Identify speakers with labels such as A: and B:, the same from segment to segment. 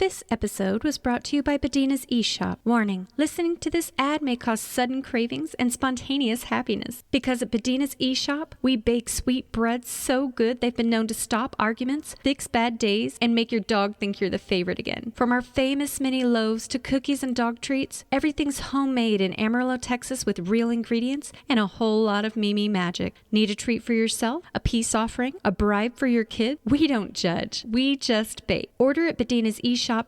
A: This episode was brought to you by Bedina's eShop. Warning, listening to this ad may cause sudden cravings and spontaneous happiness. Because at Bedina's eShop, we bake sweet breads so good they've been known to stop arguments, fix bad days, and make your dog think you're the favorite again. From our famous mini loaves to cookies and dog treats, everything's homemade in Amarillo, Texas with real ingredients and a whole lot of Mimi magic. Need a treat for yourself? A peace offering? A bribe for your kid? We don't judge. We just bake. Order at bedinaseshop.com,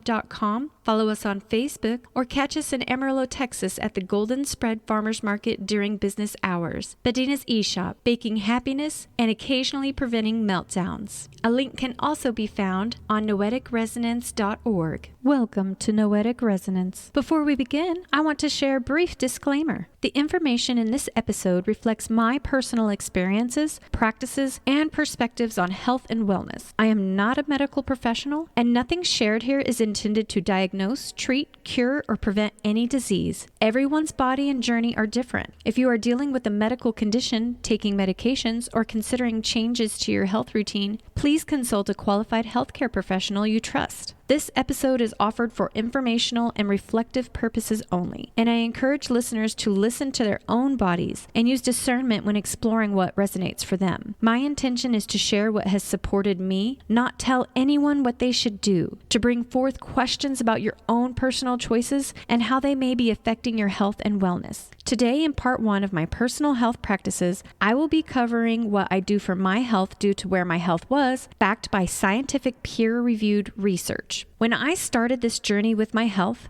A: follow us on Facebook, or catch us in Amarillo, Texas at the Golden Spread Farmers Market during business hours. Bedina's eShop, baking happiness and occasionally preventing meltdowns. A link can also be found on noeticresonance.org. Welcome to Noetic Resonance. Before we begin, I want to share a brief disclaimer. The information in this episode reflects my personal experiences, practices, and perspectives on health and wellness. I am not a medical professional, and nothing shared here is intended to diagnose, treat, cure, or prevent any disease. Everyone's body and journey are different. If you are dealing with a medical condition, taking medications, or considering changes to your health routine, please consult a qualified healthcare professional you trust. This episode is offered for informational and reflective purposes only, and I encourage listeners to listen to their own bodies and use discernment when exploring what resonates for them. My intention is to share what has supported me, not tell anyone what they should do, to bring forth questions about your own personal choices and how they may be affecting your health and wellness. Today, in part 1 of my personal health practices, I will be covering what I do for my health due to where my health was, backed by scientific peer-reviewed research. When I started this journey with my health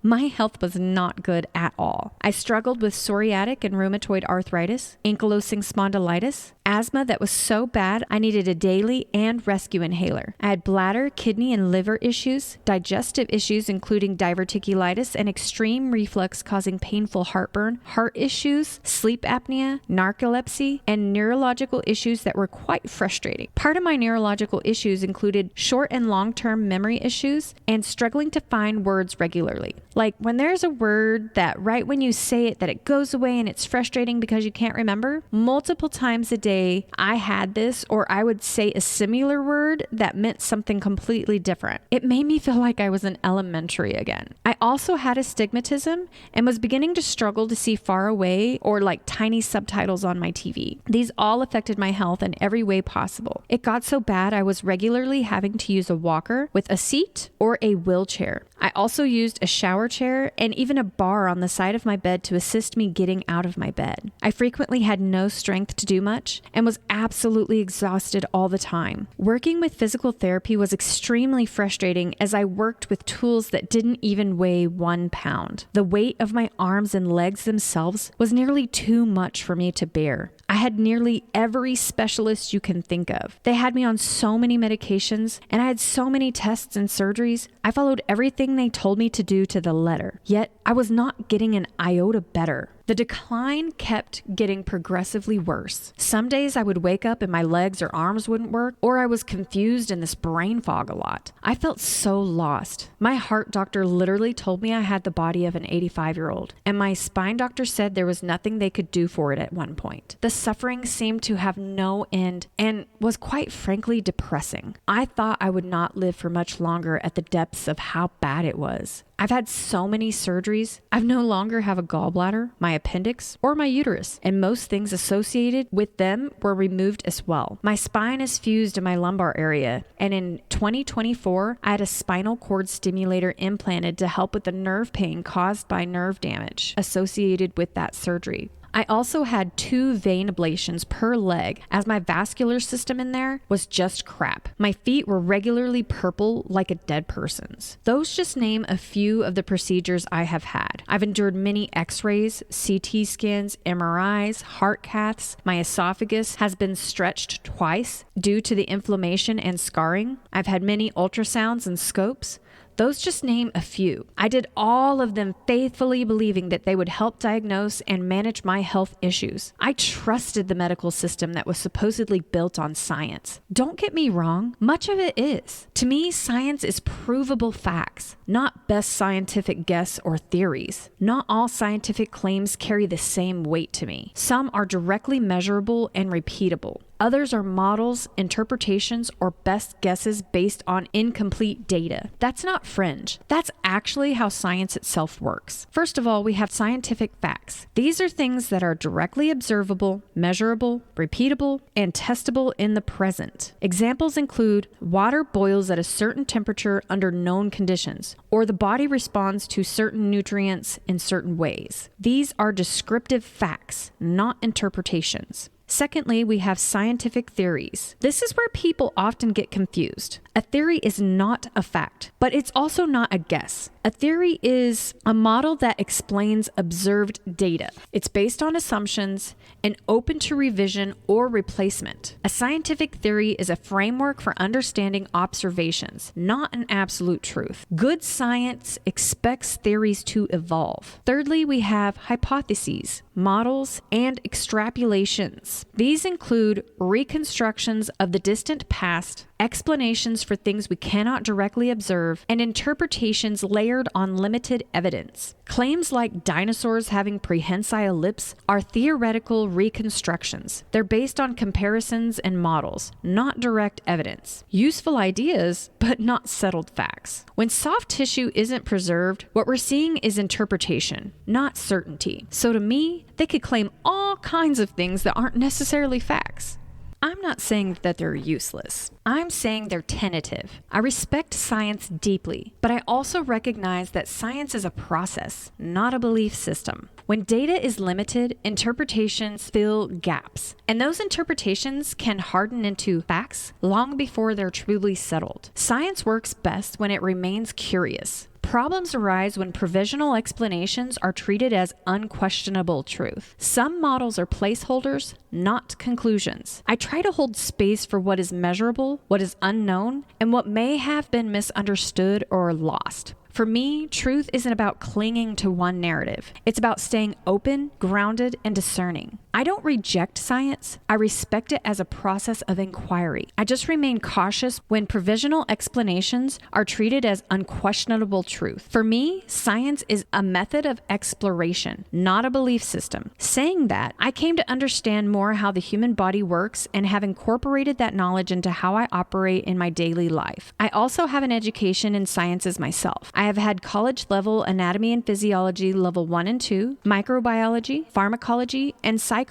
A: was not good at all. I struggled with psoriatic and rheumatoid arthritis, ankylosing spondylitis, asthma that was so bad I needed a daily and rescue inhaler. I had bladder, kidney, and liver issues, digestive issues including diverticulitis and extreme reflux causing painful heartburn, heart issues, sleep apnea, narcolepsy, and neurological issues that were quite frustrating. Part of my neurological issues included short and long-term memory issues and struggling to find words regularly. Like when there's a word that right when you say it that it goes away and it's frustrating because you can't remember. Multiple times a day I had this, or I would say a similar word that meant something completely different. It made me feel like I was in elementary again. I also had astigmatism and was beginning to struggle to see far away or like tiny subtitles on my TV. These all affected my health in every way possible. It got so bad I was regularly having to use a walker with a seat or a wheelchair. I also used a shower chair and even a bar on the side of my bed to assist me getting out of my bed. I frequently had no strength to do much and was absolutely exhausted all the time. Working with physical therapy was extremely frustrating as I worked with tools that didn't even weigh 1 pound. The weight of my arms and legs themselves was nearly too much for me to bear. I had nearly every specialist you can think of. They had me on so many medications, and I had so many tests and surgeries. I followed everything they told me to do to the letter. Yet, I was not getting an iota better. The decline kept getting progressively worse. Some days I would wake up and my legs or arms wouldn't work, or I was confused in this brain fog a lot. I felt so lost. My heart doctor literally told me I had the body of an 85-year-old, and my spine doctor said there was nothing they could do for it at one point. The suffering seemed to have no end and was quite frankly depressing. I thought I would not live for much longer at the depths of how bad it was. I've had so many surgeries. I no longer have a gallbladder, my appendix, or my uterus, and most things associated with them were removed as well. My spine is fused in my lumbar area, and in 2024, I had a spinal cord stimulator implanted to help with the nerve pain caused by nerve damage associated with that surgery. I also had 2 vein ablations per leg as my vascular system in there was just crap. My feet were regularly purple like a dead person's. Those just name a few of the procedures I have had. I've endured many x-rays, CT scans, MRIs, heart caths. My esophagus has been stretched twice due to the inflammation and scarring. I've had many ultrasounds and scopes. Those just name a few. I did all of them faithfully believing that they would help diagnose and manage my health issues. I trusted the medical system that was supposedly built on science. Don't get me wrong, much of it is. To me, science is provable facts, not best scientific guess or theories. Not all scientific claims carry the same weight to me. Some are directly measurable and repeatable.
B: Others are models, interpretations, or best guesses based on incomplete data. That's not fringe. That's actually how science itself works. First of all, we have scientific facts. These are things that are directly observable, measurable, repeatable, and testable in the present. Examples include water boils at a certain temperature under known conditions, or the body responds to certain nutrients in certain ways. These are descriptive facts, not interpretations. Secondly, we have scientific theories. This is where people often get confused. A theory is not a fact, but it's also not a guess. A theory is a model that explains observed data. It's based on assumptions and open to revision or replacement. A scientific theory is a framework for understanding observations, not an absolute truth. Good science expects theories to evolve. Thirdly, we have hypotheses, models, and extrapolations. These include reconstructions of the distant past, explanations for things we cannot directly observe, and interpretations layered on limited evidence. Claims like dinosaurs having prehensile lips are theoretical reconstructions. They're based on comparisons and models, not direct evidence. Useful ideas, but not settled facts. When soft tissue isn't preserved, what we're seeing is interpretation, not certainty. So to me, they could claim all kinds of things that aren't necessarily facts. I'm not saying that they're useless. I'm saying they're tentative. I respect science deeply, but I also recognize that science is a process, not a belief system. When data is limited, interpretations fill gaps, and those interpretations can harden into facts long before they're truly settled. Science works best when it remains curious. Problems arise when provisional explanations are treated as unquestionable truth. Some models are placeholders, not conclusions. I try to hold space for what is measurable, what is unknown, and what may have been misunderstood or lost. For me, truth isn't about clinging to one narrative. It's about staying open, grounded, and discerning. I don't reject science. I respect it as a process of inquiry. I just remain cautious when provisional explanations are treated as unquestionable truth. For me, science is a method of exploration, not a belief system. Saying that, I came to understand more how the human body works and have incorporated that knowledge into how I operate in my daily life. I also have an education in sciences myself. I have had college-level anatomy and physiology level 1 and 2, microbiology, pharmacology, and psychology,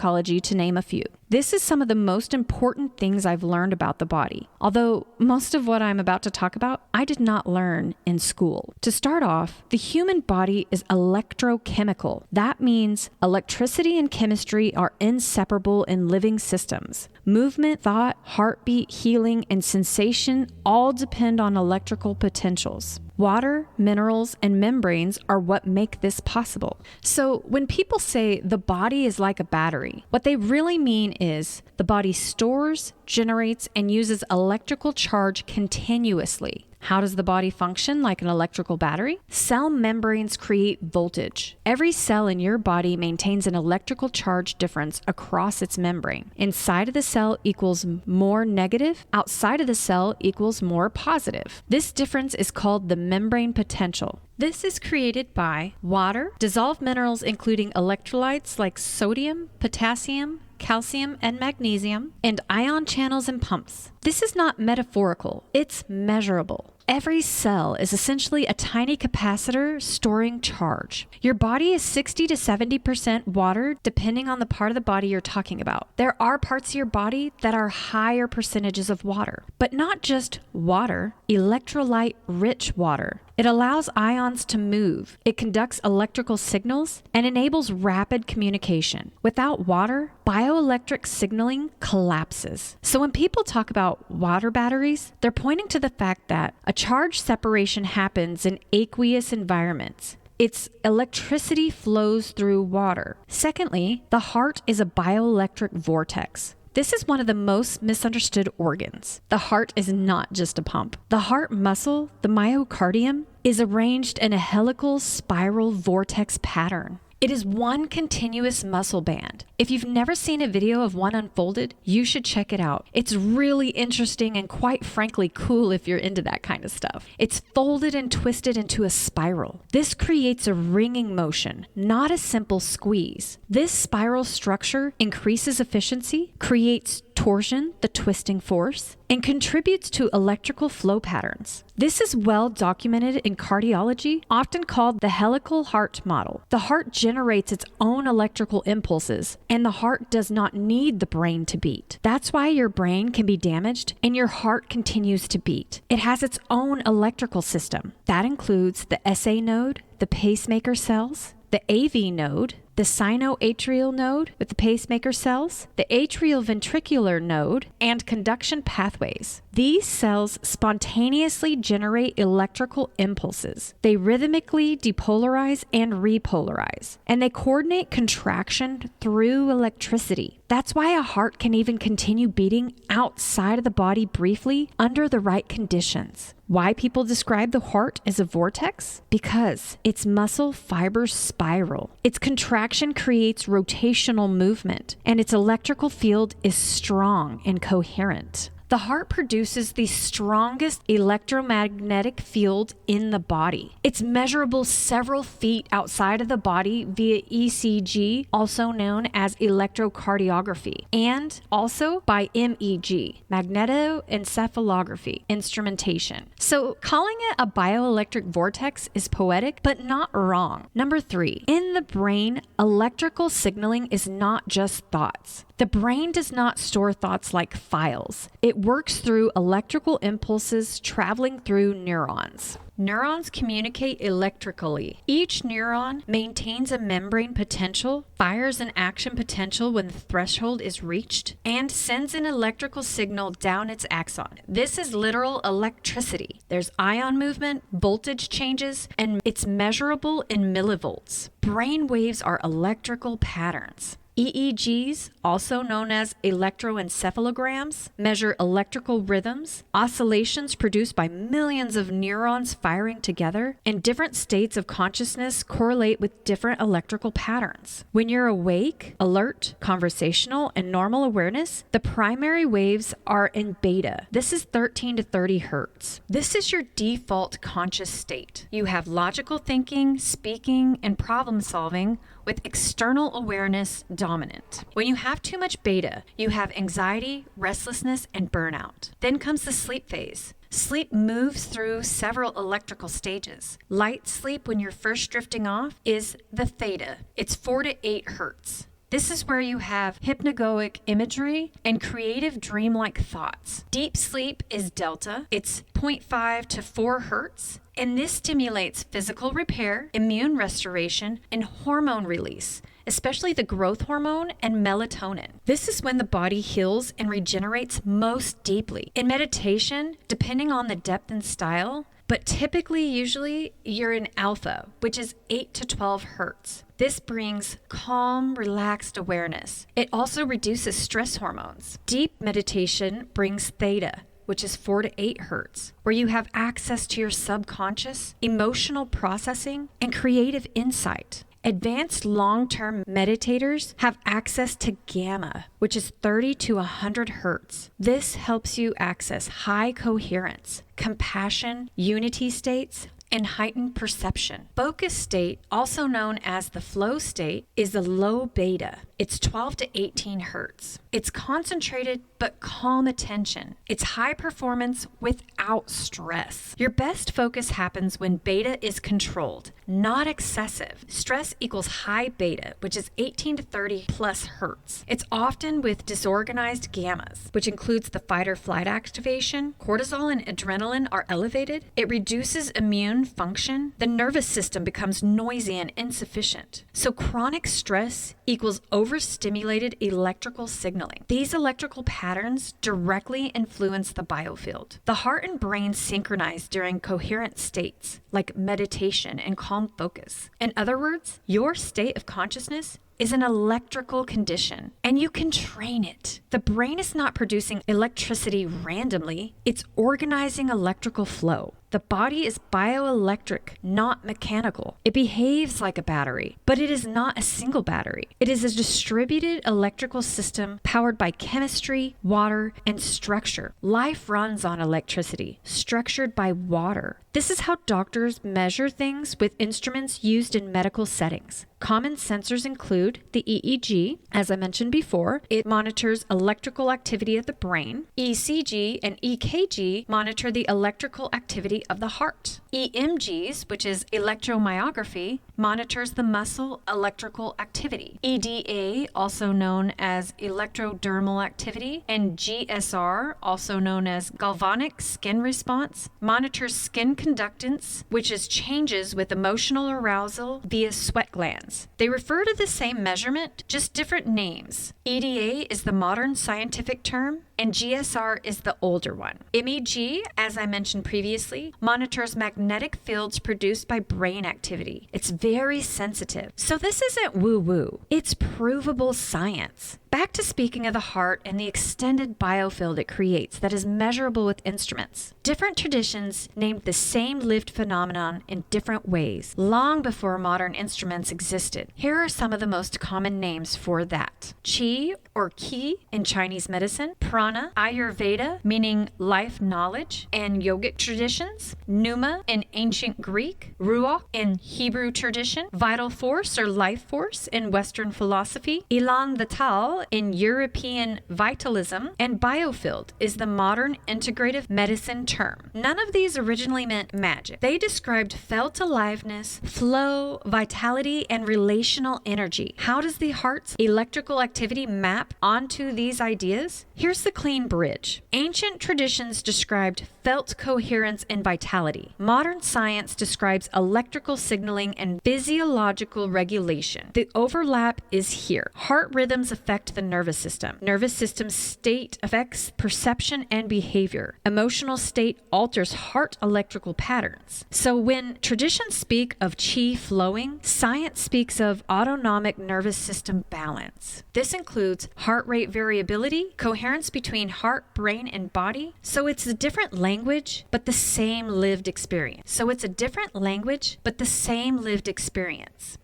B: to name a few. This is some of the most important things I've learned about the body. Although most of what I'm about to talk about, I did not learn in school. To start off, the human body is electrochemical. That means electricity and chemistry are inseparable in living systems. Movement, thought, heartbeat, healing, and sensation all depend on electrical potentials. Water, minerals, and membranes are what make this possible. So when people say the body is like a battery, what they really mean is the body stores, generates, and uses electrical charge continuously. How does the body function like an electrical battery? Cell membranes create voltage. Every cell in your body maintains an electrical charge difference across its membrane. Inside of the cell equals more negative, outside of the cell equals more positive. This difference is called the membrane potential. This is created by water, dissolved minerals including electrolytes like sodium, potassium, calcium, and magnesium, and ion channels and pumps. This is not metaphorical, it's measurable. Every cell is essentially a tiny capacitor storing charge. Your body is 60 to 70% water, depending on the part of the body you're talking about. There are parts of your body that are higher percentages of water, but not just water, electrolyte-rich water. It allows ions to move. It conducts electrical signals and enables rapid communication. Without water, bioelectric signaling collapses. So when people talk about water batteries, they're pointing to the fact that a charge separation happens in aqueous environments. Its electricity flows through water. Secondly, the heart is a bioelectric vortex. This is one of the most misunderstood organs. The heart is not just a pump. The heart muscle, the myocardium, is arranged in a helical spiral vortex pattern. It is one continuous muscle band. If you've never seen a video of one unfolded, you should check it out. It's really interesting and quite frankly cool if you're into that kind of stuff. It's folded and twisted into a spiral. This creates a ringing motion, not a simple squeeze. This spiral structure increases efficiency, creates torsion, the twisting force, and contributes to electrical flow patterns. This is well documented in cardiology, often called the helical heart model. The heart generates its own electrical impulses, and the heart does not need the brain to beat. That's why your brain can be damaged and your heart continues to beat. It has its own electrical system. That includes the SA node, the pacemaker cells, the AV node, the sinoatrial node with the pacemaker cells, the atrioventricular node, and conduction pathways. These cells spontaneously generate electrical impulses. They rhythmically depolarize and repolarize, and they coordinate contraction through electricity. That's why a heart can even continue beating outside of the body briefly under the right conditions. Why people describe the heart as a vortex? Because its muscle fibers spiral. Its contraction creates rotational movement, and its electrical field is strong and coherent. The heart produces the strongest electromagnetic field in the body. It's measurable several feet outside of the body via ECG, also known as electrocardiography, and also by MEG, magnetoencephalography instrumentation. So calling it a bioelectric vortex is poetic, but not wrong. Number 3, in the brain, electrical signaling is not just thoughts. The brain does not store thoughts like files. It works through electrical impulses traveling through neurons. Neurons communicate electrically. Each neuron maintains a membrane potential, fires an action potential when the threshold is reached, and sends an electrical signal down its axon. This is literal electricity. There's ion movement, voltage changes, and it's measurable in millivolts. Brain waves are electrical patterns. EEGs, also known as electroencephalograms, measure electrical rhythms, oscillations produced by millions of neurons firing together, and different states of consciousness correlate with different electrical patterns. When you're awake, alert, conversational, and normal awareness, the primary waves are in beta. This is 13 to 30 hertz. This is your default conscious state. You have logical thinking, speaking, and problem solving, with external awareness dominant. When you have too much beta, you have anxiety, restlessness, and burnout. Then comes the sleep phase. Sleep moves through several electrical stages. Light sleep, when you're first drifting off, is the theta. It's 4 to 8 hertz. This is where you have hypnagogic imagery and creative dreamlike thoughts. Deep sleep is delta. It's 0.5 to 4 hertz. And this stimulates physical repair, immune restoration, and hormone release, especially the growth hormone and melatonin. This is when the body heals and regenerates most deeply. In meditation, depending on the depth and style, but typically, usually, you're in alpha, which is 8 to 12 hertz. This brings calm, relaxed awareness. It also reduces stress hormones. Deep meditation brings theta, which is 4 to 8 hertz, where you have access to your subconscious, emotional processing, and creative insight. Advanced long-term meditators have access to gamma, which is 30 to 100 hertz. This helps you access high coherence, compassion, unity states, and heightened perception. Focus state, also known as the flow state, is a low beta. It's 12 to 18 hertz. It's concentrated but calm attention. It's high performance without stress. Your best focus happens when beta is controlled, not excessive. Stress equals high beta, which is 18 to 30 plus hertz. It's often with disorganized gammas, which includes the fight or flight activation. Cortisol and adrenaline are elevated. It reduces immune function. The nervous system becomes noisy and insufficient. So chronic stress equals overstimulated electrical signaling. These electrical patterns directly influence the biofield. The heart and brain synchronize during coherent states, like meditation and calm focus. In other words, your state of consciousness is an electrical condition, and you can train it. The brain is not producing electricity randomly, it's organizing electrical flow. The body is bioelectric, not mechanical. It behaves like a battery, but it is not a single battery. It is a distributed electrical system powered by chemistry, water, and structure. Life runs on electricity, structured by water. This is how doctors measure things with instruments used in medical settings. Common sensors include the EEG. As I mentioned before, it monitors electrical activity of the brain. ECG and EKG monitor the electrical activity of the heart. EMGs, which is electromyography, monitors the muscle electrical activity. EDA, also known as electrodermal activity, and GSR, also known as galvanic skin response, monitors skin conductance, which is changes with emotional arousal via sweat glands. They refer to the same measurement, just different names. EDA is the modern scientific term, and GSR is the older one. MEG, as I mentioned previously, monitors magnetic fields produced by brain activity. It's very sensitive. So this isn't woo-woo. It's provable science. Back to speaking of the heart and the extended biofield it creates that is measurable with instruments. Different traditions named the same lived phenomenon in different ways, long before modern instruments existed. Here are some of the most common names for that. Qi, or Ki, in Chinese medicine. Prana, Ayurveda, meaning life knowledge and yogic traditions. Pneuma, in ancient Greek. Ruach, in Hebrew tradition. Vital force, or life force, in Western philosophy. Elan vital, in European vitalism. And biofield is the modern integrative medicine term. None of these originally meant magic. They described felt aliveness, flow, vitality, and relational energy. How does the heart's electrical activity map onto these ideas? Here's the clean bridge. Ancient traditions described felt coherence and vitality. Modern science describes electrical signaling and physiological regulation. The overlap is here. Heart rhythms affect the nervous system. Nervous system state affects perception and behavior. Emotional state alters heart electrical patterns. So when traditions speak of qi flowing, science speaks of autonomic nervous system balance. This includes heart rate variability, coherence between heart, brain, and body. So it's a different language, but the same lived experience.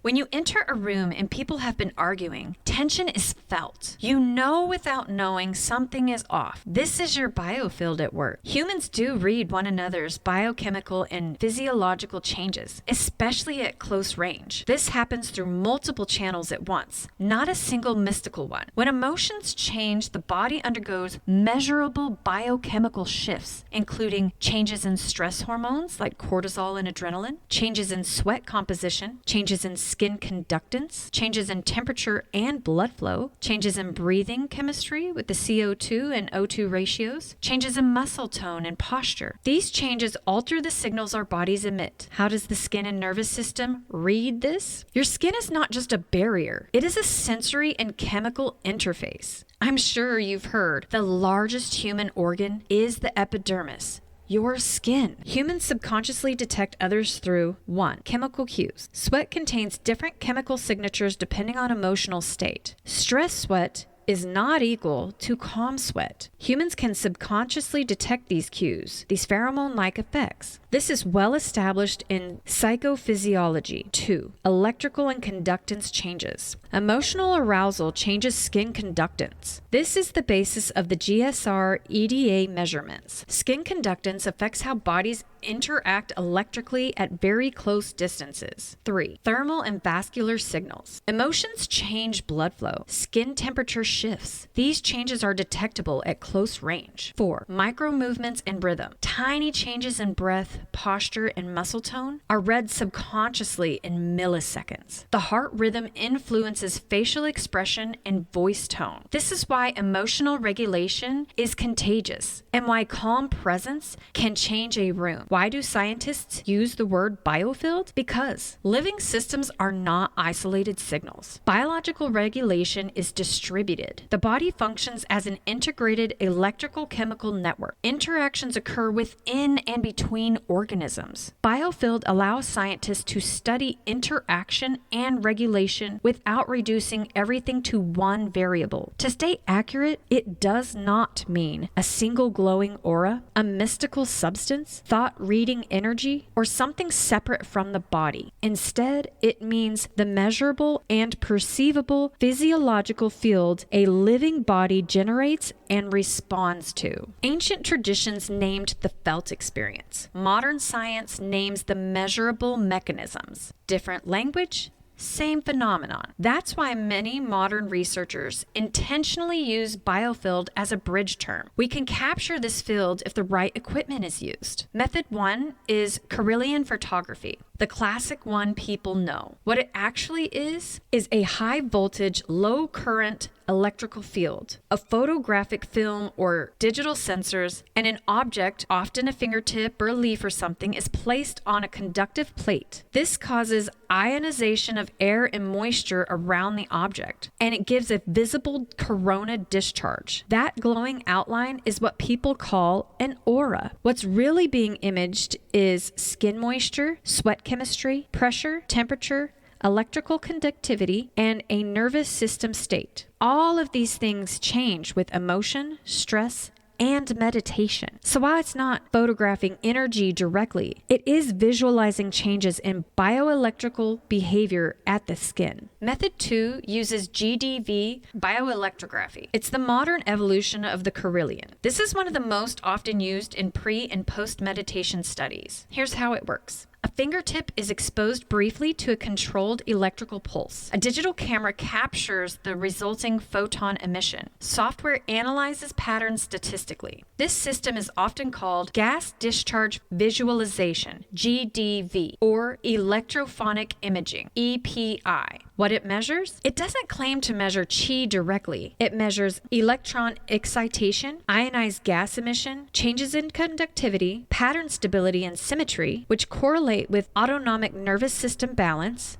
B: When you enter a room and people have been arguing, tension is felt. You know without knowing something is off. This is your biofield at work. Humans do read one another's biochemical and physiological changes, especially at close range. This happens through multiple channels at once, not a single mystical one. When emotions change, the body undergoes measurable biochemical shifts, including changes in stress hormones like cortisol and adrenaline, changes in sweat composition, changes in skin conductance, changes in temperature and blood flow, changes in breathing chemistry with the CO2 and O2 ratios, changes in muscle tone and posture. These changes alter the signals our bodies emit. How does the skin and nervous system read this? Your skin is not just a barrier. It is a sensory and chemical interface. I'm sure you've heard the largest human organ is the epidermis. Your skin. Humans subconsciously detect others through 1. Chemical cues. Sweat contains different chemical signatures depending on emotional state. Stress sweat is not equal to calm sweat. Humans can subconsciously detect these cues, these pheromone-like effects. This is well established in psychophysiology. 2. Electrical and conductance changes. Emotional arousal changes skin conductance. This is the basis of the GSR EDA measurements. Skin conductance affects how bodies interact electrically at very close distances. 3. Thermal and vascular signals. Emotions change blood flow. Skin temperature shifts. These changes are detectable at close range. 4. Micro movements and rhythm. Tiny changes in breath, posture, and muscle tone are read subconsciously in milliseconds. The heart rhythm influences facial expression and voice tone. This is why emotional regulation is contagious and why calm presence can change a room. Why do scientists use the word biofield? Because living systems are not isolated signals. Biological regulation is distributed. The body functions as an integrated electrical chemical network. Interactions occur within and between organisms. Biofield allows scientists to study interaction and regulation without reducing everything to one variable. To stay accurate, it does not mean a single glowing aura, a mystical substance, thought-reading energy, or something separate from the body. Instead, it means the measurable and perceivable physiological field a living body generates and responds to. Ancient traditions named the felt experience. Modern science names the measurable mechanisms. Different language, Same phenomenon. That's why many modern researchers intentionally use biofield as a bridge term. We can capture this field if the right equipment is used. Method 1 is Kirlian photography, the classic one people know. What it actually is a high voltage, low current electrical field, a photographic film or digital sensors, and an object, often a fingertip or a leaf or something, is placed on a conductive plate. This causes ionization of air and moisture around the object, and it gives a visible corona discharge. That glowing outline is what people call an aura. What's really being imaged is skin moisture, sweat chemistry, pressure, temperature, electrical conductivity, and a nervous system state. All of these things change with emotion, stress, and meditation. So while it's not photographing energy directly, it is visualizing changes in bioelectrical behavior at the skin. Method 2 uses GDV bioelectrography. It's the modern evolution of the Kirlian. This is one of the most often used in pre- and post-meditation studies. Here's how it works. A fingertip is exposed briefly to a controlled electrical pulse. A digital camera captures the resulting photon emission. Software analyzes patterns statistically. This system is often called gas discharge visualization, GDV, or electrophonic imaging, EPI. What it measures? It doesn't claim to measure chi directly. It measures electron excitation, ionized gas emission, changes in conductivity, pattern stability and symmetry, which correlate with autonomic nervous system balance,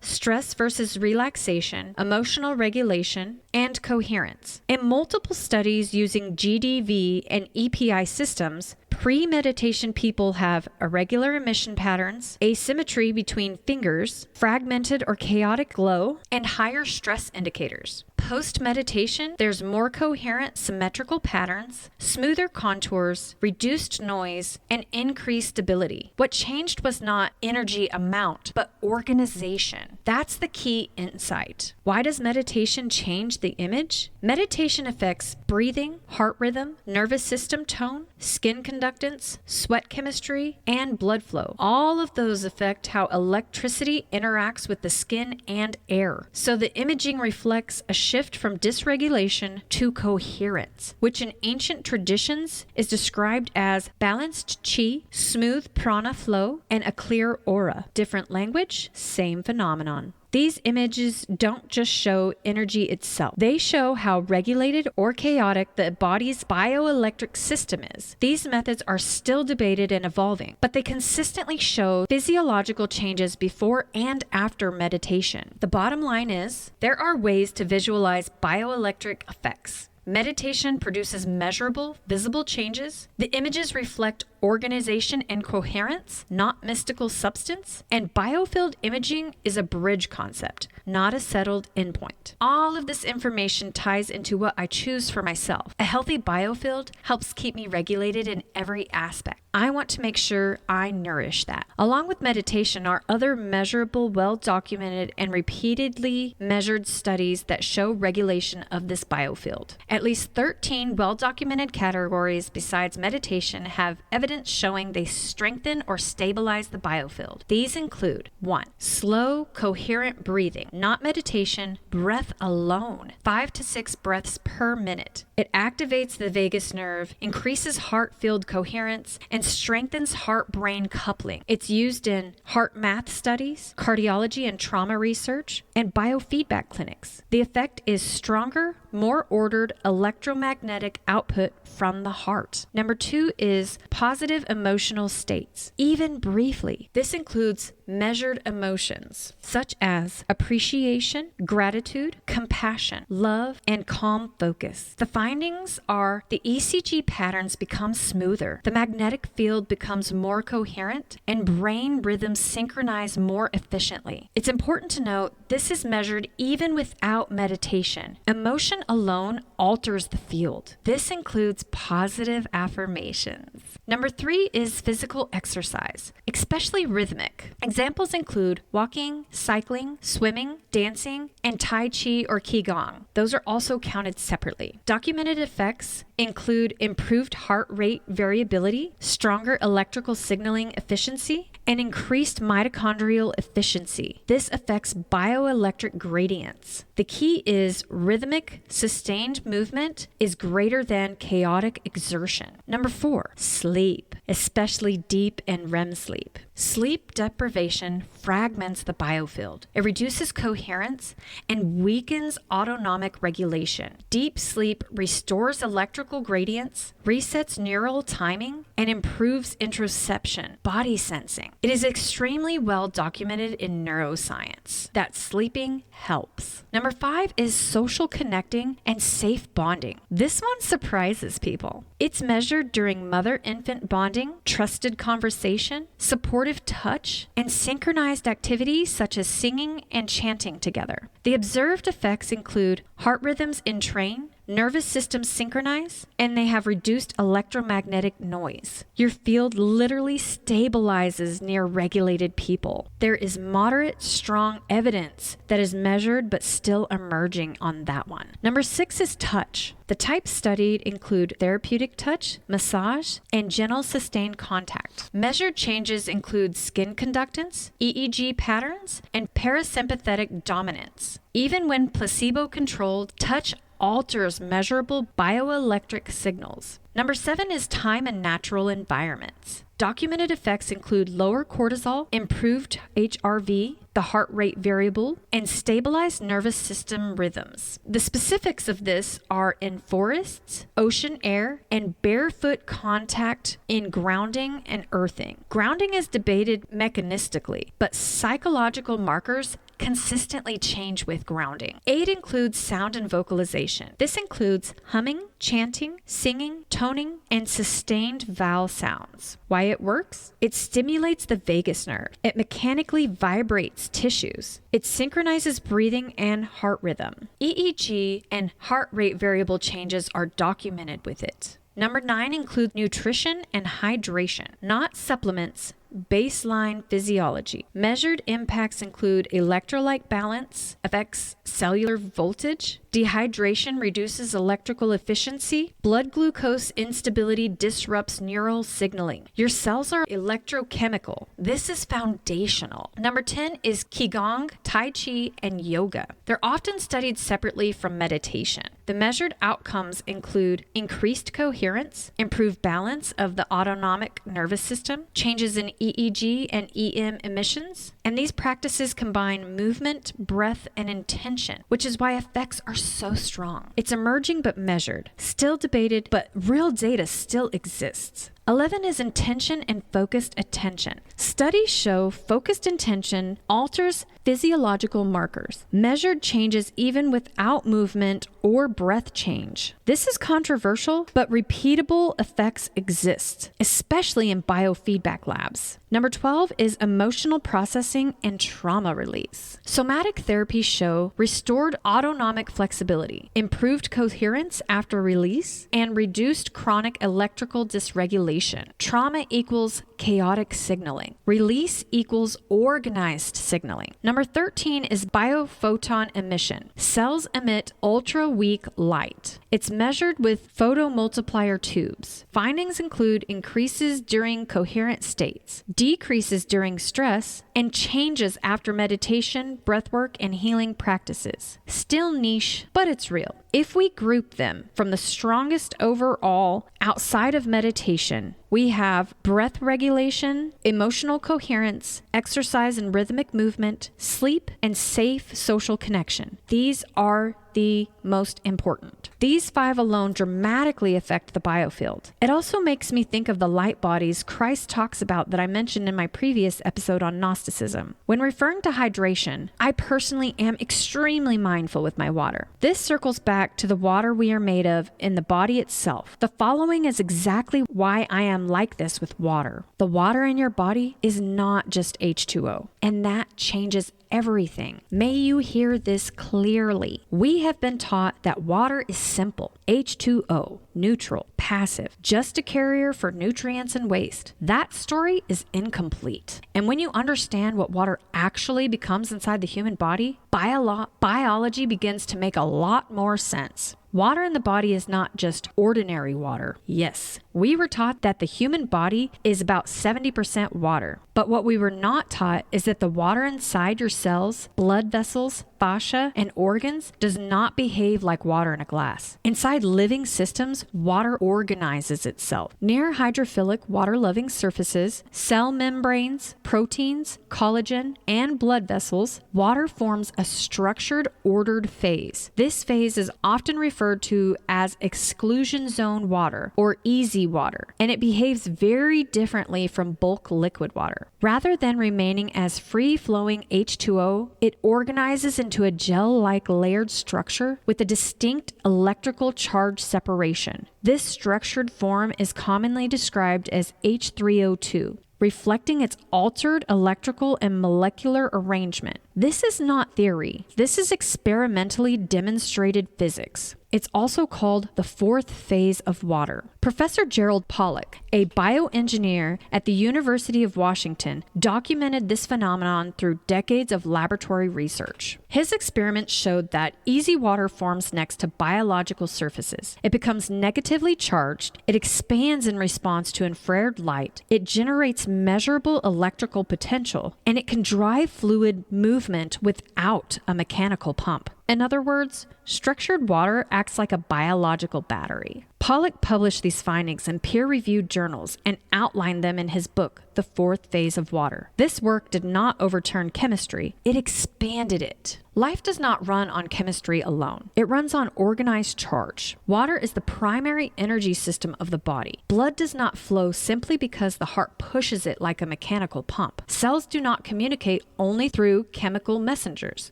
B: stress versus relaxation, emotional regulation, and coherence. In multiple studies using GDV and EPI systems, pre-meditation people have irregular emission patterns, asymmetry between fingers, fragmented or chaotic glow, and higher stress indicators. Post-meditation, there's more coherent, symmetrical patterns, smoother contours, reduced noise, and increased stability. What changed was not energy amount, but organization. That's the key insight. Why does meditation change the image? Meditation affects breathing, heart rhythm, nervous system tone, skin conductance, sweat chemistry, and blood flow. All of those affect how electricity interacts with the skin and air. So the imaging reflects a shift from dysregulation to coherence, which in ancient traditions is described as balanced chi, smooth prana flow, and a clear aura. Different language, same phenomenon. These images don't just show energy itself. They show how regulated or chaotic the body's bioelectric system is. These methods are still debated and evolving, but they consistently show physiological changes before and after meditation. The bottom line is, there are ways to visualize bioelectric effects. Meditation produces measurable, visible changes. The images reflect organization and coherence, not mystical substance. And biofield imaging is a bridge concept, not a settled endpoint. All of this information ties into what I choose for myself. A healthy biofield helps keep me regulated in every aspect. I want to make sure I nourish that. Along with meditation are other measurable, well-documented, and repeatedly measured studies that show regulation of this biofield. At least 13 well-documented categories besides meditation have evidence showing they strengthen or stabilize the biofield. These include 1. Slow, coherent breathing, not meditation, breath alone, 5 to 6 breaths per minute. It activates the vagus nerve, increases heart field coherence, and strengthens heart-brain coupling. It's used in heart math studies, cardiology and trauma research, and biofeedback clinics. The effect is stronger, more ordered electromagnetic output from the heart. Number 2 is positive emotional states, even briefly. This includes measured emotions such as appreciation, gratitude, compassion, love, and calm focus. The findings are the ECG patterns become smoother, the magnetic field becomes more coherent, and brain rhythms synchronize more efficiently. It's important to note this is measured even without meditation. Emotion alone alters the field. This includes positive affirmations. Number 3 is physical exercise, especially rhythmic. Examples include walking, cycling, swimming, dancing, and Tai Chi or Qigong. Those are also counted separately. Documented effects include improved heart rate variability, stronger electrical signaling efficiency, and increased mitochondrial efficiency. This affects bioelectric gradients. The key is rhythmic, sustained movement is greater than chaotic exertion. Number 4, sleep, especially deep and REM sleep. Sleep deprivation fragments the biofield. It reduces coherence and weakens autonomic regulation. Deep sleep restores electrical gradients, resets neural timing, and improves interoception, body sensing. It is extremely well documented in neuroscience that sleeping helps. Number 5 is social connecting and safe bonding. This one surprises people. It's measured during mother-infant bonding, trusted conversation, supportive touch, and synchronized activities such as singing and chanting together. The observed effects include heart rhythms in train, nervous systems synchronize, and they have reduced electromagnetic noise. Your field literally stabilizes near regulated people. There is moderate, strong evidence that is measured but still emerging on that one. Number 6 is touch. The types studied include therapeutic touch, massage, and gentle sustained contact. Measured changes include skin conductance, EEG patterns, and parasympathetic dominance. Even when placebo-controlled, touch alters measurable bioelectric signals. Number 7 is time and natural environments. Documented effects include lower cortisol, improved HRV, the heart rate variable, and stabilized nervous system rhythms. The specifics of this are in forests, ocean air, and barefoot contact in grounding and earthing. Grounding is debated mechanistically, but psychological markers consistently change with grounding. Aid includes sound and vocalization. This includes humming, chanting, singing, toning, and sustained vowel sounds. Why it works? It stimulates the vagus nerve. It mechanically vibrates tissues. It synchronizes breathing and heart rhythm. EEG and heart rate variable changes are documented with it. Number 9 includes nutrition and hydration, not supplements, baseline physiology. Measured impacts include electrolyte balance, affects cellular voltage, dehydration reduces electrical efficiency, blood glucose instability disrupts neural signaling. Your cells are electrochemical. This is foundational. Number 10 is Qigong, Tai Chi, and yoga. They're often studied separately from meditation. The measured outcomes include increased coherence, improved balance of the autonomic nervous system, changes in EEG and EM emissions, and these practices combine movement, breath, and intention, which is why effects are so strong. It's emerging but measured, still debated, but real data still exists. 11 is intention and focused attention. Studies show focused intention alters physiological markers. Measured changes even without movement or breath change. This is controversial, but repeatable effects exist, especially in biofeedback labs. Number 12 is emotional processing and trauma release. Somatic therapies show restored autonomic flexibility, improved coherence after release, and reduced chronic electrical dysregulation. Trauma equals chaotic signaling. Release equals organized signaling. Number 13 is biophoton emission. Cells emit ultra-weak light. It's measured with photomultiplier tubes. Findings include increases during coherent states, decreases during stress, and changes after meditation, breathwork, and healing practices. Still niche, but it's real. If we group them from the strongest overall outside of meditation, we have breath regulation, emotional coherence, exercise and rhythmic movement, sleep, and safe social connection. These are the most important. These 5 alone dramatically affect the biofield. It also makes me think of the light bodies Christ talks about that I mentioned in my previous episode on Gnosticism. When referring to hydration, I personally am extremely mindful with my water. This circles back to the water we are made of in the body itself. The following is exactly why I am like this with water. The water in your body is not just H2O, and that changes everything. May you hear this clearly. We have been taught that water is simple, H2O, neutral, passive, just a carrier for nutrients and waste. That story is incomplete. And when you understand what water actually becomes inside the human body, biology begins to make a lot more sense. Water in the body is not just ordinary water. Yes, we were taught that the human body is about 70% water. But what we were not taught is that the water inside your cells, blood vessels, fascia, and organs does not behave like water in a glass. Inside living systems, water organizes itself. Near hydrophilic water-loving surfaces, cell membranes, proteins, collagen, and blood vessels, water forms a structured, ordered phase. This phase is often referred to as exclusion zone water or easy water, and it behaves very differently from bulk liquid water. Rather than remaining as free-flowing H2O, it organizes into a gel-like layered structure with a distinct electrical charge separation. This structured form is commonly described as H3O2, reflecting its altered electrical and molecular arrangement. This is not theory. This is experimentally demonstrated physics. It's also called the fourth phase of water. Professor Gerald Pollack, a bioengineer at the University of Washington, documented this phenomenon through decades of laboratory research. His experiments showed that easy water forms next to biological surfaces. It becomes negatively charged, it expands in response to infrared light, it generates measurable electrical potential, and it can drive fluid movement without a mechanical pump. In other words, structured water acts like a biological battery. Pollack published these findings in peer-reviewed journals and outlined them in his book, The Fourth Phase of Water. This work did not overturn chemistry, it expanded it. Life does not run on chemistry alone. It runs on organized charge. Water is the primary energy system of the body. Blood does not flow simply because the heart pushes it like a mechanical pump. Cells do not communicate only through chemical messengers.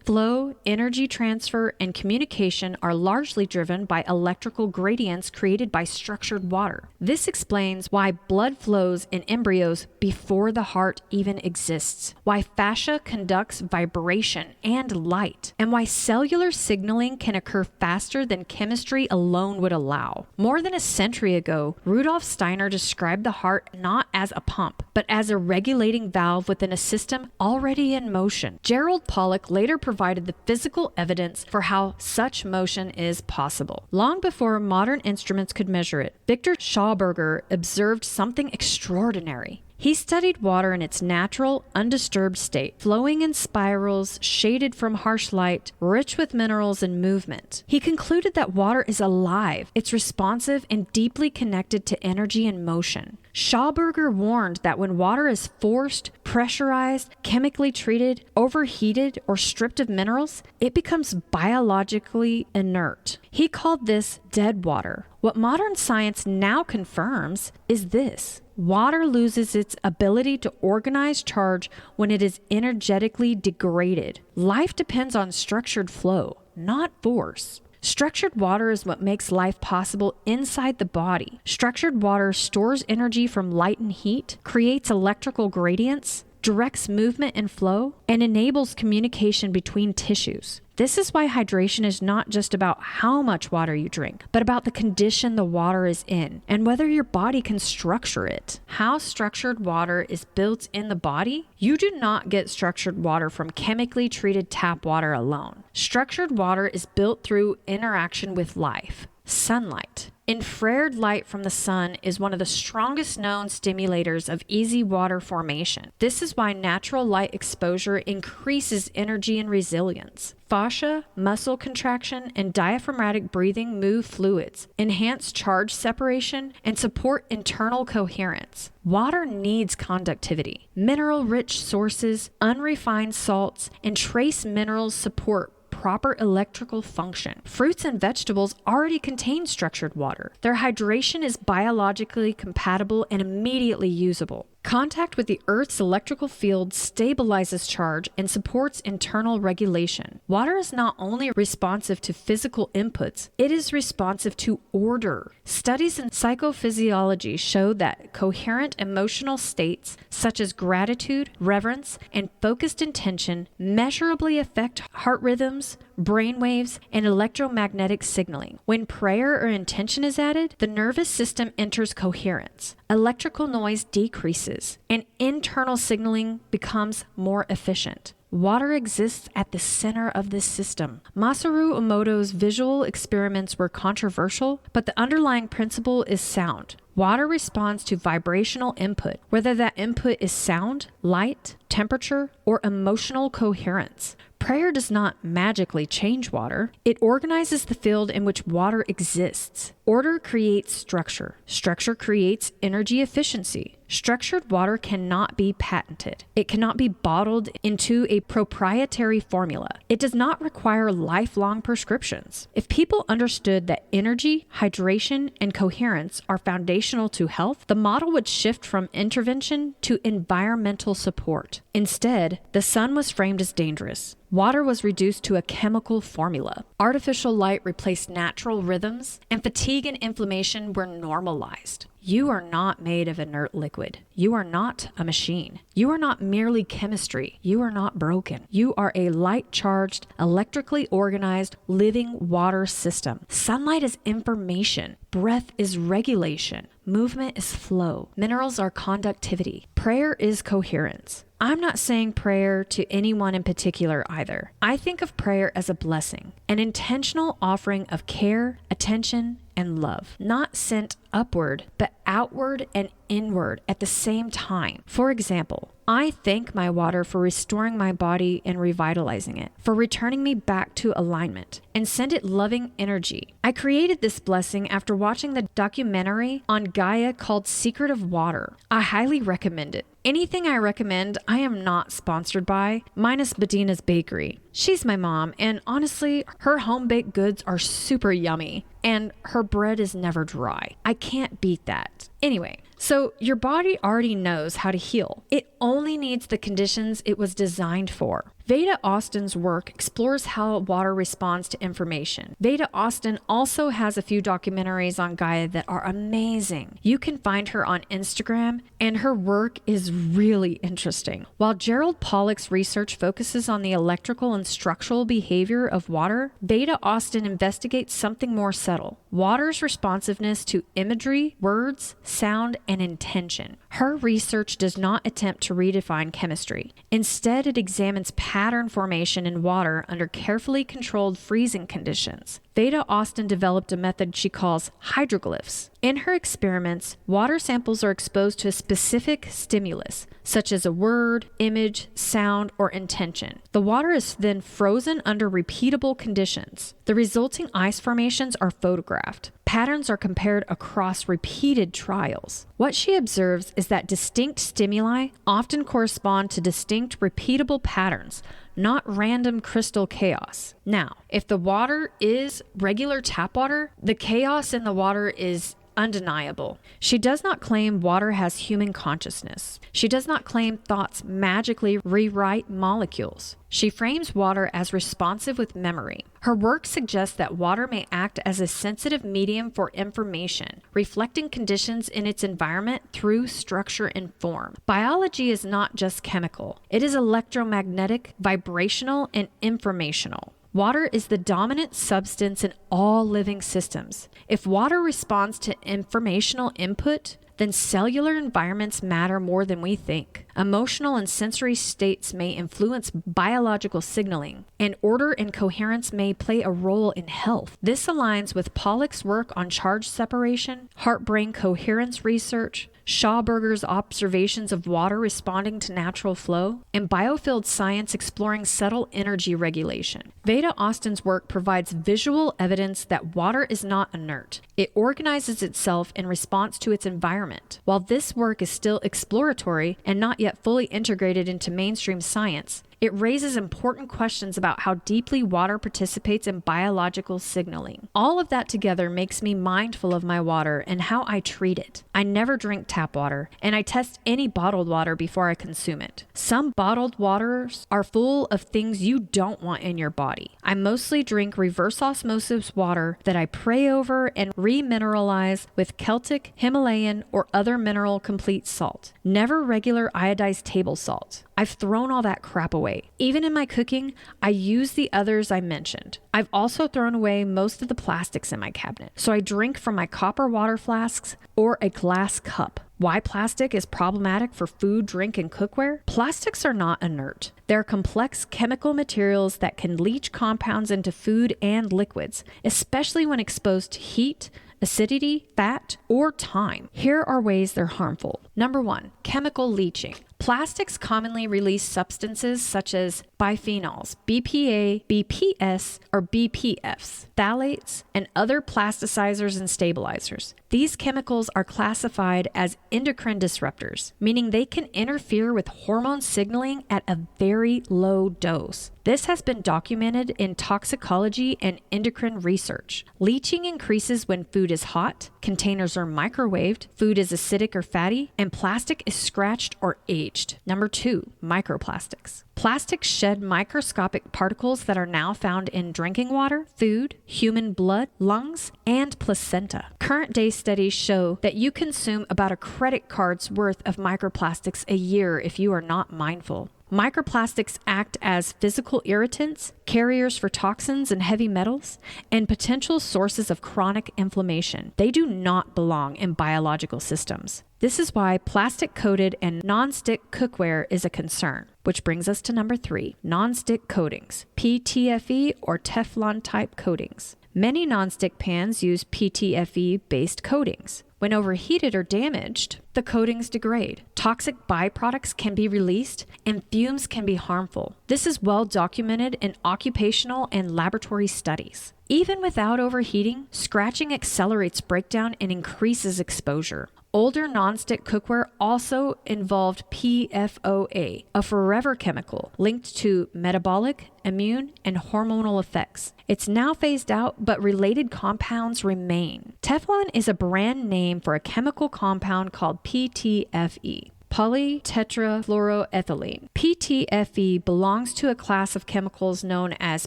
B: Flow, energy transfer, and communication are largely driven by electrical gradients created by structured water. This explains why blood flows in embryos before the heart even exists, why fascia conducts vibration and light, and why cellular signaling can occur faster than chemistry alone would allow. More than a century ago, Rudolf Steiner described the heart not as a pump, but as a regulating valve within a system already in motion. Gerald Pollack later provided the physical evidence for how such motion is possible. Long before modern instruments could measure it, Victor Schauberger observed something extraordinary. He studied water in its natural, undisturbed state, flowing in spirals, shaded from harsh light, rich with minerals and movement. He concluded that water is alive, it's responsive and deeply connected to energy and motion. Schauberger warned that when water is forced, pressurized, chemically treated, overheated, or stripped of minerals, it becomes biologically inert. He called this dead water. What modern science now confirms is this. Water loses its ability to organize charge when it is energetically degraded. Life depends on structured flow, not force. Structured water is what makes life possible inside the body. Structured water stores energy from light and heat, creates electrical gradients, directs movement and flow, and enables communication between tissues. This is why hydration is not just about how much water you drink, but about the condition the water is in and whether your body can structure it. How structured water is built in the body? You do not get structured water from chemically treated tap water alone. Structured water is built through interaction with life. Sunlight. Infrared light from the sun is one of the strongest known stimulators of easy water formation. This is why natural light exposure increases energy and resilience. Fascia, muscle contraction, and diaphragmatic breathing move fluids, enhance charge separation, and support internal coherence. Water needs conductivity. Mineral-rich sources, unrefined salts, and trace minerals support proper electrical function. Fruits and vegetables already contain structured water. Their hydration is biologically compatible and immediately usable. Contact with the Earth's electrical field stabilizes charge and supports internal regulation. Water is not only responsive to physical inputs, it is responsive to order. Studies in psychophysiology show that coherent emotional states such as gratitude, reverence, and focused intention measurably affect heart rhythms, brain waves, and electromagnetic signaling. When prayer or intention is added, the nervous system enters coherence. Electrical noise decreases, and internal signaling becomes more efficient. Water exists at the center of this system. Masaru Emoto's visual experiments were controversial, but the underlying principle is sound. Water responds to vibrational input, whether that input is sound, light, temperature, or emotional coherence. Prayer does not magically change water. It organizes the field in which water exists. Order creates structure. Structure creates energy efficiency. Structured water cannot be patented. It cannot be bottled into a proprietary formula. It does not require lifelong prescriptions. If people understood that energy, hydration, and coherence are foundational to health, the model would shift from intervention to environmental support. Instead, the sun was framed as dangerous. Water was reduced to a chemical formula. Artificial light replaced natural rhythms, and fatigue and inflammation were normalized. You are not made of inert liquid. You are not a machine. You are not merely chemistry. You are not broken. You are a light-charged, electrically organized, living water system. Sunlight is information. Breath is regulation. Movement is flow. Minerals are conductivity. Prayer is coherence. I'm not saying prayer to anyone in particular either. I think of prayer as a blessing, an intentional offering of care, attention, and love, not sent upward, but outward and inward at the same time. For example, I thank my water for restoring my body and revitalizing it, for returning me back to alignment, and send it loving energy. I created this blessing after watching the documentary on Gaia called Secret of Water. I highly recommend it. Anything I recommend, I am not sponsored by, minus Bedina's Bakery. She's my mom, and honestly, her home-baked goods are super yummy, and her bread is never dry. I can't beat that. Anyway, so your body already knows how to heal. It only needs the conditions it was designed for. Veda Austin's work explores how water responds to information. Veda Austin also has a few documentaries on Gaia that are amazing. You can find her on Instagram, and her work is really interesting. While Gerald Pollack's research focuses on the electrical and structural behavior of water, Veda Austin investigates something more subtle: water's responsiveness to imagery, words, sound, and intention. Her research does not attempt to redefine chemistry. Instead, it examines pattern formation in water under carefully controlled freezing conditions. Veda Austin developed a method she calls hydroglyphs. In her experiments, water samples are exposed to a specific stimulus, such as a word, image, sound, or intention. The water is then frozen under repeatable conditions. The resulting ice formations are photographed. Patterns are compared across repeated trials. What she observes is that distinct stimuli often correspond to distinct repeatable patterns, not random crystal chaos. Now, if the water is regular tap water, the chaos in the water is undeniable. She does not claim water has human consciousness. She does not claim thoughts magically rewrite molecules. She frames water as responsive with memory. Her work suggests that water may act as a sensitive medium for information, reflecting conditions in its environment through structure and form. Biology is not just chemical. It is electromagnetic, vibrational, and informational. Water is the dominant substance in all living systems. If water responds to informational input, then cellular environments matter more than we think. Emotional and sensory states may influence biological signaling, and order and coherence may play a role in health. This aligns with Pollack's work on charge separation, heart-brain coherence research, Schauberger's observations of water responding to natural flow, and biofield science exploring subtle energy regulation. Veda Austin's work provides visual evidence that water is not inert. It organizes itself in response to its environment. While this work is still exploratory and not yet fully integrated into mainstream science, it raises important questions about how deeply water participates in biological signaling. All of that together makes me mindful of my water and how I treat it. I never drink tap water, and I test any bottled water before I consume it. Some bottled waters are full of things you don't want in your body. I mostly drink reverse osmosis water that I pray over and remineralize with Celtic, Himalayan, or other mineral complete salt. Never regular iodized table salt. I've thrown all that crap away. Even in my cooking, I use the others I mentioned. I've also thrown away most of the plastics in my cabinet, so I drink from my copper water flasks or a glass cup. Why plastic is problematic for food, drink, and cookware? Plastics are not inert. They're complex chemical materials that can leach compounds into food and liquids, especially when exposed to heat, acidity, fat, or time. Here are ways they're harmful. Number 1, chemical leaching. Plastics commonly release substances such as biphenyls, BPA, BPS, or BPFs, phthalates, and other plasticizers and stabilizers. These chemicals are classified as endocrine disruptors, meaning they can interfere with hormone signaling at a very low dose. This has been documented in toxicology and endocrine research. Leaching increases when food is hot, containers are microwaved, food is acidic or fatty, and plastic is scratched or aged. Number 2, microplastics. Plastics shed microscopic particles that are now found in drinking water, food, human blood, lungs, and placenta. Current day studies show that you consume about a credit card's worth of microplastics a year if you are not mindful. Microplastics act as physical irritants, carriers for toxins and heavy metals, and potential sources of chronic inflammation. They do not belong in biological systems. This is why plastic-coated and non-stick cookware is a concern. Which brings us to number 3, non-stick coatings, PTFE or Teflon-type coatings. Many non-stick pans use PTFE-based coatings. When overheated or damaged, the coatings degrade. Toxic byproducts can be released, and fumes can be harmful. This is well documented in occupational and laboratory studies. Even without overheating, scratching accelerates breakdown and increases exposure. Older nonstick cookware also involved PFOA, a forever chemical linked to metabolic, immune, and hormonal effects. It's now phased out, but related compounds remain. Teflon is a brand name for a chemical compound called PTFE. Polytetrafluoroethylene. PTFE belongs to a class of chemicals known as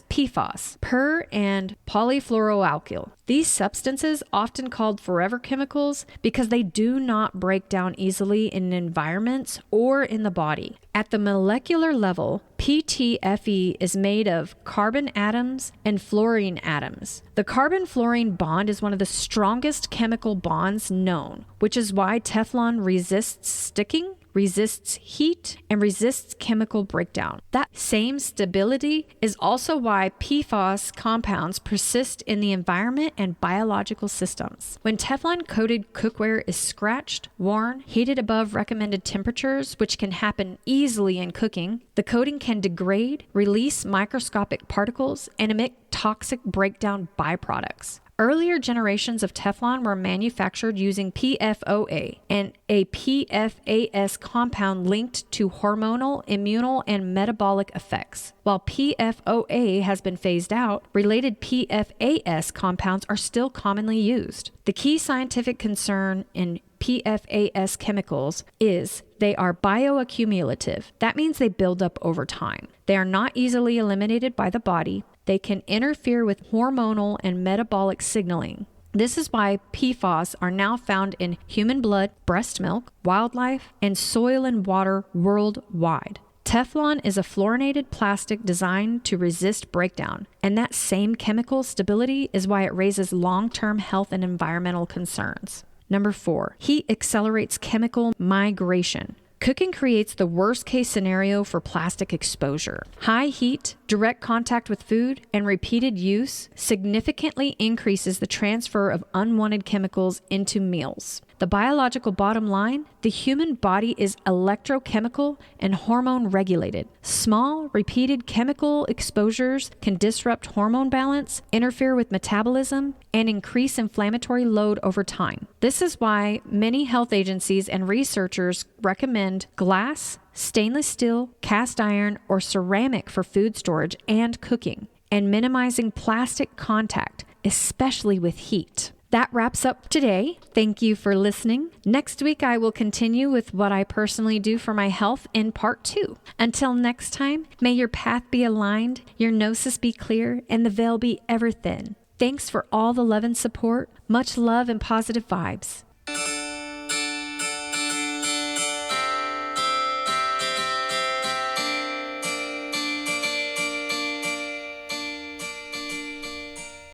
B: PFAS, per and polyfluoroalkyl. These substances, often called forever chemicals, because they do not break down easily in environments or in the body. At the molecular level, PTFE is made of carbon atoms and fluorine atoms. The carbon-fluorine bond is one of the strongest chemical bonds known, which is why Teflon resists sticking, resists heat, and resists chemical breakdown. That same stability is also why PFAS compounds persist in the environment and biological systems. When Teflon-coated cookware is scratched, worn, heated above recommended temperatures, which can happen easily in cooking, the coating can degrade, release microscopic particles, and emit toxic breakdown byproducts. Earlier generations of Teflon were manufactured using PFOA and a PFAS compound linked to hormonal, immunal, and metabolic effects. While PFOA has been phased out, related PFAS compounds are still commonly used. The key scientific concern in PFAS chemicals is they are bioaccumulative. That means they build up over time. They are not easily eliminated by the body. They can interfere with hormonal and metabolic signaling. This is why PFAS are now found in human blood, breast milk, wildlife, and soil and water worldwide. Teflon is a fluorinated plastic designed to resist breakdown, and that same chemical stability is why it raises long-term health and environmental concerns. Number 4, heat accelerates chemical migration. Cooking creates the worst-case scenario for plastic exposure. High heat, direct contact with food, and repeated use significantly increases the transfer of unwanted chemicals into meals. The biological bottom line, the human body is electrochemical and hormone regulated. Small, repeated chemical exposures can disrupt hormone balance, interfere with metabolism, and increase inflammatory load over time. This is why many health agencies and researchers recommend glass, stainless steel, cast iron, or ceramic for food storage and cooking, and minimizing plastic contact, especially with heat. That wraps up today. Thank you for listening. Next week, I will continue with what I personally do for my health in part 2. Until next time, may your path be aligned, your gnosis be clear, and the veil be ever thin. Thanks for all the love and support. Much love and positive vibes.